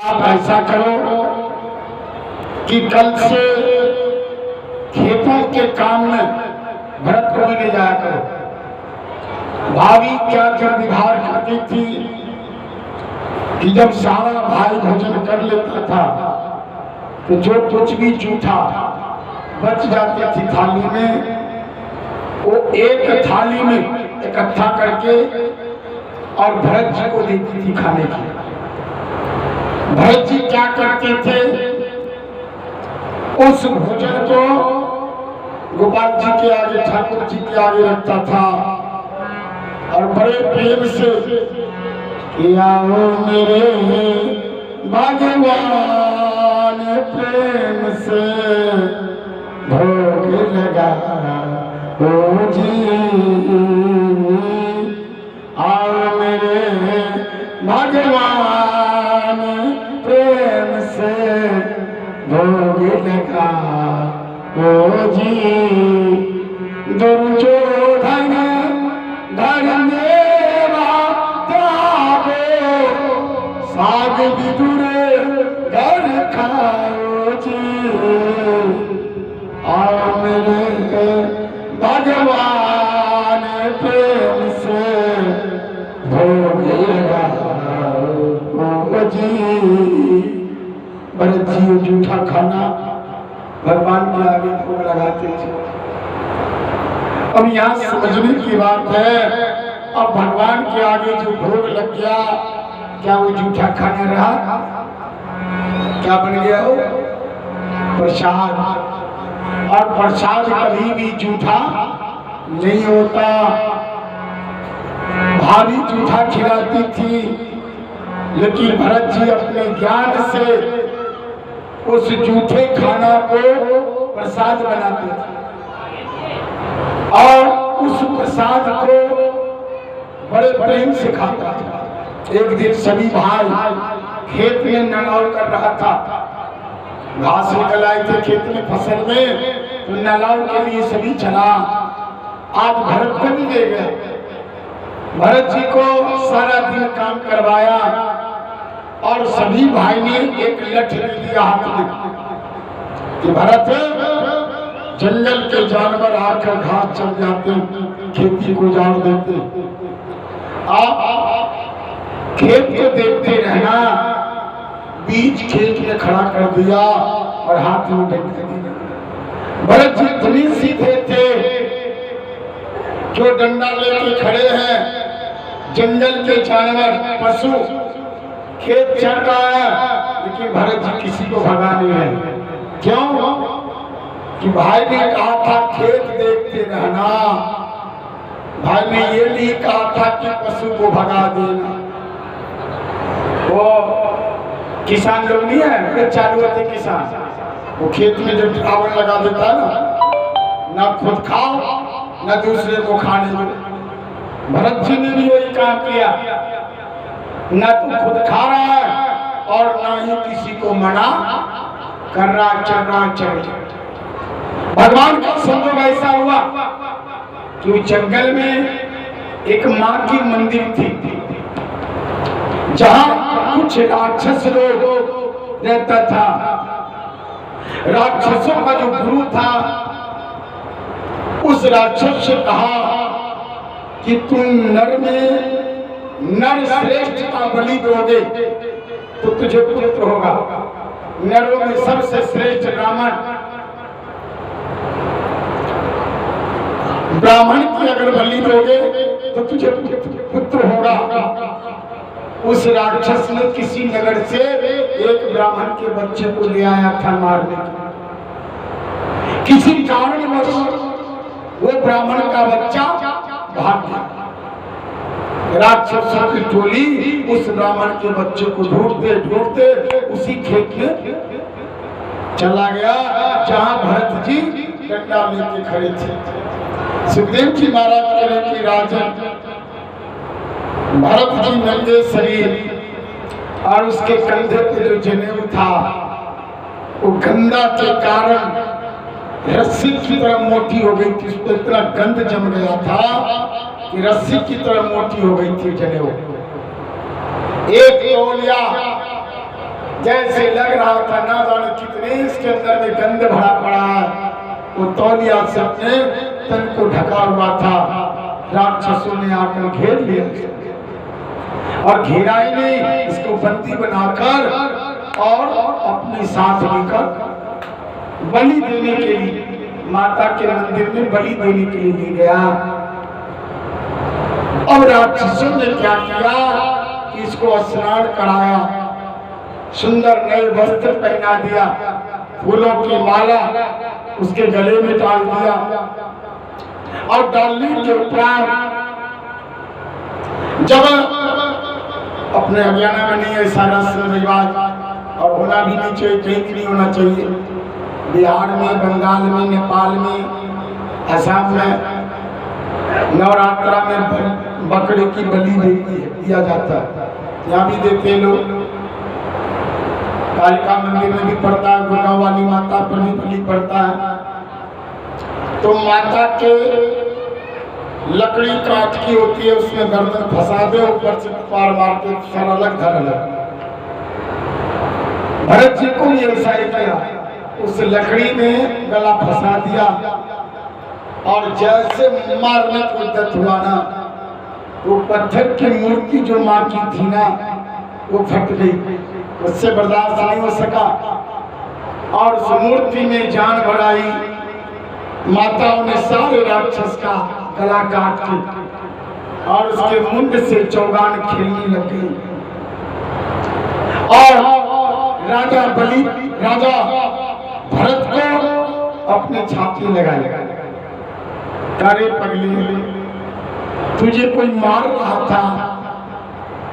आप ऐसा करो कि कल से खेतों के काम में भरत को भी ले जाया करो। भाभी क्या क्या व्यवहार करती थी कि जब सारा भाई भोजन कर लेता था तो जो कुछ भी जूठा बच जाती थी थाली में, वो एक थाली में इकट्ठा करके और भरत जी को देती थी खाने की। भरत जी क्या करते थे, उस भोजन को गोपाल जी के आगे, ठाकुर जी के आगे रखता था और बड़े प्रेम से आओ मेरे भगवान प्रेम से भोग लगा ओ जी, आओ मेरे भगवान प्रेम से भोग लगा ओ जी। दुर्योधन धर्मेवा त्यागो साग विदुर घर खाओ जी, आओ मेरे भगवान प्रेम से भोग लगा ओ जी। भरत जी जूठा खाना भगवान के आगे भोग लगाते थे। अब यहाँ समझने की बात है, अब भगवान के आगे जो भोग लग गया, क्या वो जूठा खाना रहा? क्या बन गया वो? प्रसाद। और प्रसाद कभी भी जूठा नहीं होता। भाभी जूठा खिलाती थी, लेकिन भरत जी अपने ज्ञान से उस जूठे खाना को प्रसाद बनाते थे और उस प्रसाद को बड़े प्रेम से खाता था। एक दिन सभी भाई खेत में नलाव कर रहा था, घास निकल आए थे खेत में फसल में, तो नलाव के लिए सभी चला। आज भरत को भी ले गए, भरत जी को सारा दिन काम करवाया और सभी भाई ने एक लठ ले लिया हाथ में कि भरत, जंगल के जानवर आकर घास चढ़ जाते, खेती को उजाड़ देते, आप खेत को देखते रहना। बीज खेत में खड़ा कर दिया और हाथ में डंडा दिया। भरत जी इतने सीधे थे, जो डंडा लेके खड़े हैं, जंगल के जानवर पशु खेत चल रहा है, लेकिन भरत जी किसी को भगा नहीं है। क्यों? कि भाई ने कहा था खेत देखते रहना, भाई ने ये नहीं कहा था कि पशु को भगा देना। वो किसान लोग नहीं है, चालू होते किसान, वो खेत में जब ड्रावर लगा देता है ना खुद खाओ ना दूसरे को खाने दो। भरत जी ने भी वही काम किया, न तो खुद खा रहा है और ना ही किसी को मना कर रहा, चल रहा चल। भगवान का संयोग ऐसा हुआ कि जंगल में एक माँ की मंदिर थी, जहां कुछ राक्षस लोग रहता था। राक्षसों का जो गुरु था, उस राक्षस से कहा कि तुम नर में नर श्रेष्ठ का बलि दोगे तो तुझे पुत्र होगा। नरों में सबसे श्रेष्ठ ब्राह्मण की अगर बलि दोगे तो तुझे पुत्र होगा। उस राक्षस ने किसी नगर से एक ब्राह्मण के बच्चे को ले आया था मारने के। किसी कारणवश वो ब्राह्मण का बच्चा भाग गया। राक्षसों की टोली उस ब्राह्मण के बच्चे को ढूंढते ढूंढते उसी खेत में चला गया जहां भरत जी डंडा लेके खड़े थे। सुखदेव जी महाराज कह रहे कि राजन, भरत जी नंगे शरीर और उसके कंधे पे जो जनेऊ था, वो गंदा के कारण रस्सी की तरह मोटी हो गई थी। उस पर इतना गंध जम गया था कि रस्सी की तरह मोटी हो गई थी जनेऊ। एक तौलिया जैसे लग रहा था ना जाने कितने इसके अंदर में गंध भरा पड़ा है। वो तौलिया से अपने तन को ढका हुआ था। राक्षसों ने आकर घेर लिया और घेरा ही नहीं, इसको बंदी बनाकर और अपने साथ लेकर बलि देने के लिए माता के मंदिर में बलि देने के लिए ले गया। अब राक्षसों ने क्या किया, इसको स्नान कराया, सुंदर नए वस्त्र पहना दिया, फूलों की माला उसके गले में डाल दिया और डालने के उपरांत जब अपने हरियाणा में नहीं ऐसा रस्म रिवाज और होना भी नहीं चाहिए, कहीं भी नहीं होना चाहिए, बिहार में, बंगाल में, नेपाल में, असम में नवरात्रा में बकरे की बलि दिया जाता है, यहाँ भी देते लोग। कालिका मंदिर में भी पड़ता है, गुड़गांव वाली माता पर भी बलि पड़ता है। तो माता के लकड़ी काट की होती है, उसमें गर्दन फंसा दे, ऊपर से पार मार के सर अलग धर अलग। भरत जी को भी ऐसा ही किया, उस लकड़ी में गला फंसा दिया और जैसे मारने को उद्यत हुआ ना, वो पत्थर की मूर्ति जो माँ की थी ना, वो फट गई, उससे बर्दाश्त नहीं हो सका और उस मूर्ति में जान बढ़ाई। माताओं ने सारे राक्षस का गला काट के और उसके मुंड से चौगान खेलने लगी और राजा भरत को अपने छाती लगाए। तारे पगली, तुझे कोई मार रहा था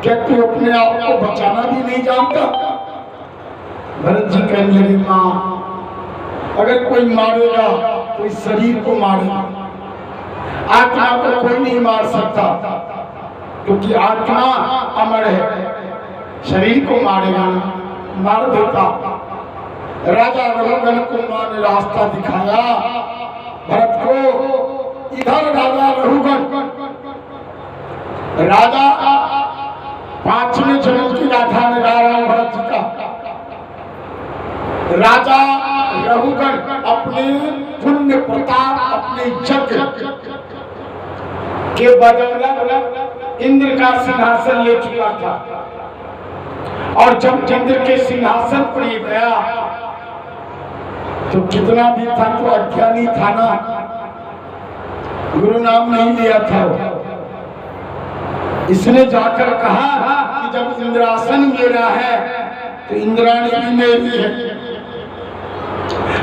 क्या, तू अपने आप को बचाना भी नहीं जानता? भरत जी कहने लगे, माँ अगर कोई मारेगा कोई शरीर को मारेगा, आत्मा को कोई नहीं मार सकता, क्योंकि आत्मा अमर है, शरीर को मारेगा ना, मार देता। राजा रघुगण को मां ने रास्ता दिखाया भरत को, इधर राजा रघुगण, राजा 5वें जन्म की गाथा में गा रहा हूं भरत जी का। राजा रघुगण अपने पुण्य प्रताप, अपने यज्ञ के बदौलत इंद्र का सिंहासन ले चुका था और जब इंद्र के सिंहासन पर ये गया तो कितना भी था तो अज्ञानी था ना, गुरु नाम नहीं लिया था। इसने जाकर कहा कि जब इंद्रासन मेरा है तो इंद्राणी भी मेरी है।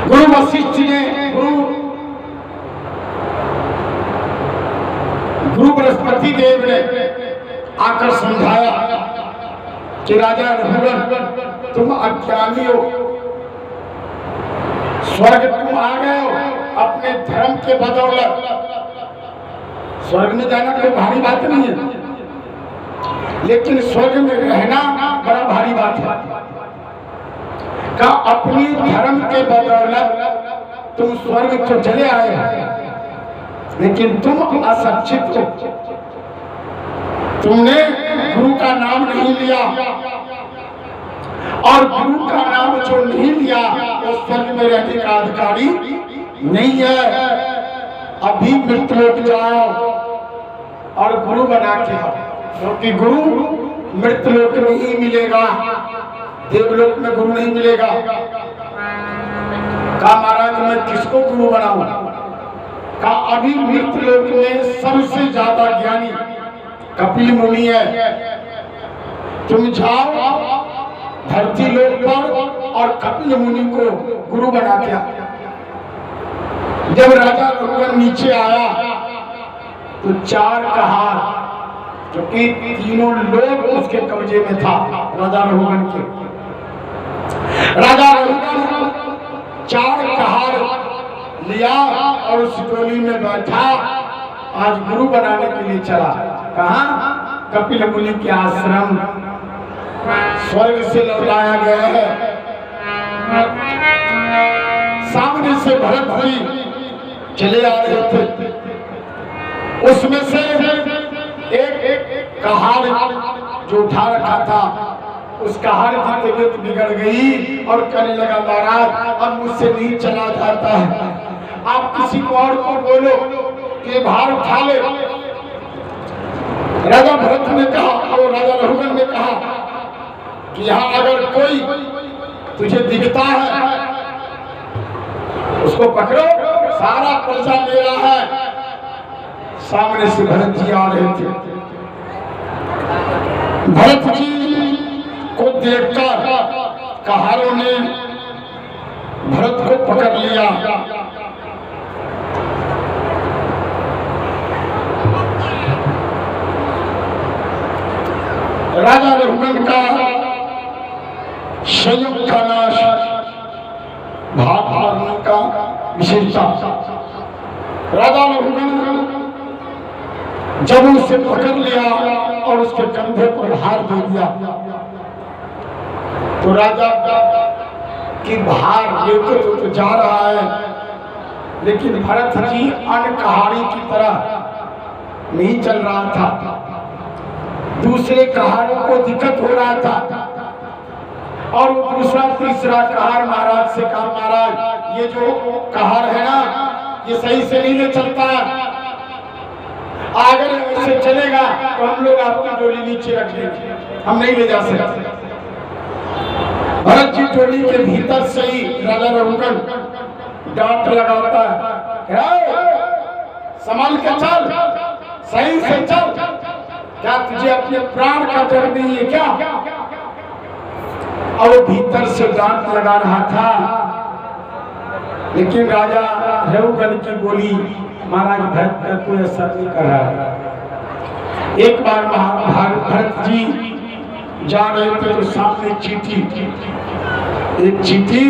गुरु वशिष्ठ ने, गुरु बृहस्पति देव ने आकर समझाया कि राजा रघुगण तुम अज्ञानी हो, स्वर्ग तुम आ गए हो अपने धर्म के बदौलत, स्वर्ग में जाना कोई भारी बात नहीं है, लेकिन स्वर्ग में रहना बड़ा भारी बात है। का अपनी धर्म के बदौलत तुम स्वर्ग तो चले आए हो, लेकिन तुम अशिक्षित हो, तुमने गुरु का नाम नहीं लिया और गुरु का नाम जो नहीं लिया वो स्वर्ग में रहने का अधिकारी नहीं है। अभी मृत्युलोक जाओ और गुरु बना के आओ, क्योंकि गुरु मृत्युलोक में ही मिलेगा, देवलोक में गुरु नहीं मिलेगा। कहा महाराज मैं किसको गुरु बनाऊं? कहा अभी मृत्युलोक में सबसे ज्यादा ज्ञानी कपिल मुनि है, तुम जाओ धरती लोक पर और कपिल मुनि को गुरु बना के आओ। जब राजा रघुगण नीचे आया तो 4 कहार, क्योंकि तीनों लोग उसके कब्जे में था राजा रघुगण के, राजा रघुगण 4 कहार लिया और उस टोली में बैठा, आज गुरु बनाने के लिए चला। कहाँ? कपिल मुनि के आश्रम, स्वर्ग से लौटाया गया है। सामने से भरत जी चले आ रहे थे, उसमें से एक कहार जो उठा रखा था उसका हर की तबीयत बिगड़ गई और कहने लगा महाराज अब मुझसे नहीं चला जाता है, आप किसी को और को बोलो कि भार उठा ले। राजा भरत ने कहा और राजा रघुगण ने कहा कि यहाँ अगर कोई तुझे दिखता है उसको पकड़ो, सारा प्रजा मेरा है। सामने से भरत जी आ रहे थे। भरत जी को देखकर कहारों ने भरत को पकड़ लिया। राजा रघुगण का संयुक्त का नाश, भाग मारने का विशेषता। राजा रघुगण जब उसे पकड़ लिया और उसके कंधे पर भार दे दिया तो राजा की भार लेकर तो जा रहा है, लेकिन भरत जी अनकहारी की तरह नहीं चल रहा था। दूसरे कहारों को दिक्कत हो रहा था और वो दूसरा तीसरा कहार महाराज से कहा महाराज ये जो कहार है ना ये सही से नहीं ले चलता, अगर ऐसे चलेगा तो हम लोग आपकी डोली नीचे रख देंगे, हम नहीं ले जा सकते। भरत जी डोली के भीतर से ही राजा रघुगण डांट लगाता है, संभाल के चल, सही से चल, क्या तुझे अपने प्राण का डर नहीं है क्या? और भीतर से डांट लगा रहा था, लेकिन राजा रघुगण की बोली महाराज भरत का कोई असर नहीं कर रहा। एक बार भरत जी जा रहे थे तो सामने चींटी, एक चींटी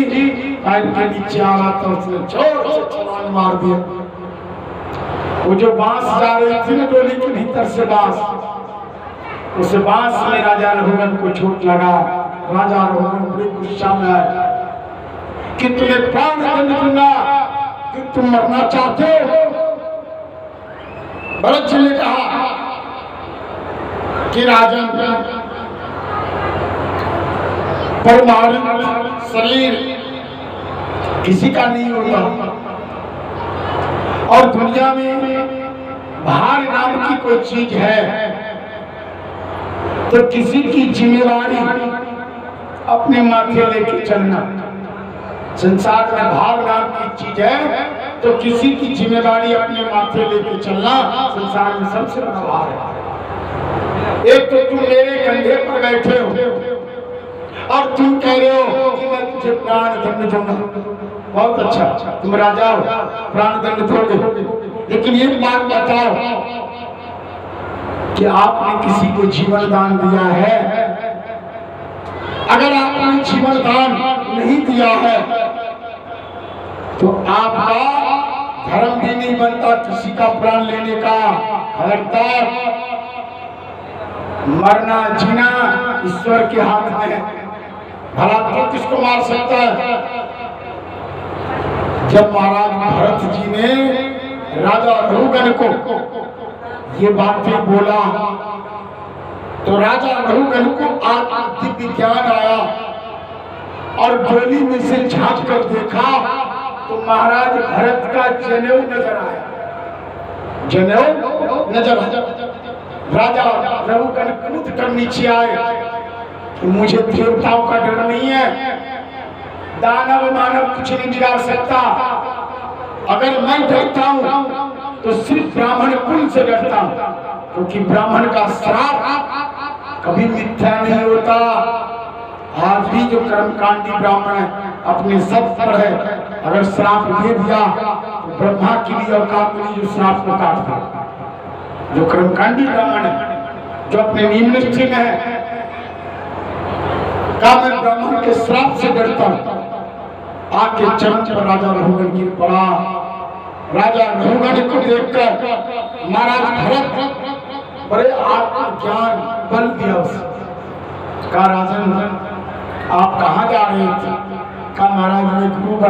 पैर के नीचे आ रहा था, उसने जोर से छलांग मार दिया। वो जो बांस जा रही थी ना डोली के भीतर से बांस, उस बांस में राजा रघुगण को चोट लगा। राजा रघुगण बड़े गुस्सा में आए कि तुम्हें प्राण दंड दूंगा, कि तुम मरना चाहते हो। भरत जी ने कहा कि राजन परमाणु शरीर किसी का नहीं होता और दुनिया में भार नाम की कोई चीज है तो किसी की जिम्मेवारी अपने माथे लेके चलना। संसार में भार नाम की चीज है तो किसी की जिम्मेदारी अपने माथे लेके चलना संसार में सबसे बड़ा भार है। एक तो तुम मेरे कंधे पर बैठे हो और तुम कह रहे हो कि मैं तुझे प्राण दंड दूंगा। बहुत अच्छा, तुम राजा हो, प्राण दंड दोगे, लेकिन ये बात बताओ कि आपने किसी को जीवन दान दिया है? अगर आपने जीवन दान नहीं दिया है तो आपका धर्म भी नहीं बनता किसी का प्राण लेने का। खबरदार, मरना जीना ईश्वर के हाथ में है, भला तो किसको मार सकता है। जब महाराज भरत जी ने राजा रघुगण को ये बातें बोला तो राजा रघुगण को दिव्य ज्ञान आया और डोली में से झांक कर देखा तो महाराज भरत का जनेऊ नजर आया, जनेऊ नजर आया। राजा रघुगण कूद कर नीचे आए कि मुझे देवताओं का डर नहीं है, दानव मानव कुछ नहीं बिगाड़ सकता। अगर मैं डरता हूं तो सिर्फ ब्राह्मण कुल से डरता हूं, क्योंकि ब्राह्मण का श्राप कभी मिथ्या नहीं होता। आज भी जो कर्मकांडी ब्राह्मण है अपने सब पर है, अगर श्राप दे दिया तो ब्रह्मा की भी औकात नहीं जो श्राप को काट दे। जो कर्मकांडी ब्राह्मण है जो अपने निम्न स्थिति में है, का मैं ब्राह्मण के श्राप से डरता हूं। आके चरण पर राजा रघुगण गिर पड़ा। राजा रघुगण को देखकर महाराज भरत बड़े आत्मज्ञान बल दिया उसका। राजन आप कहाँ जा रहे थे? का महाराज में गुरु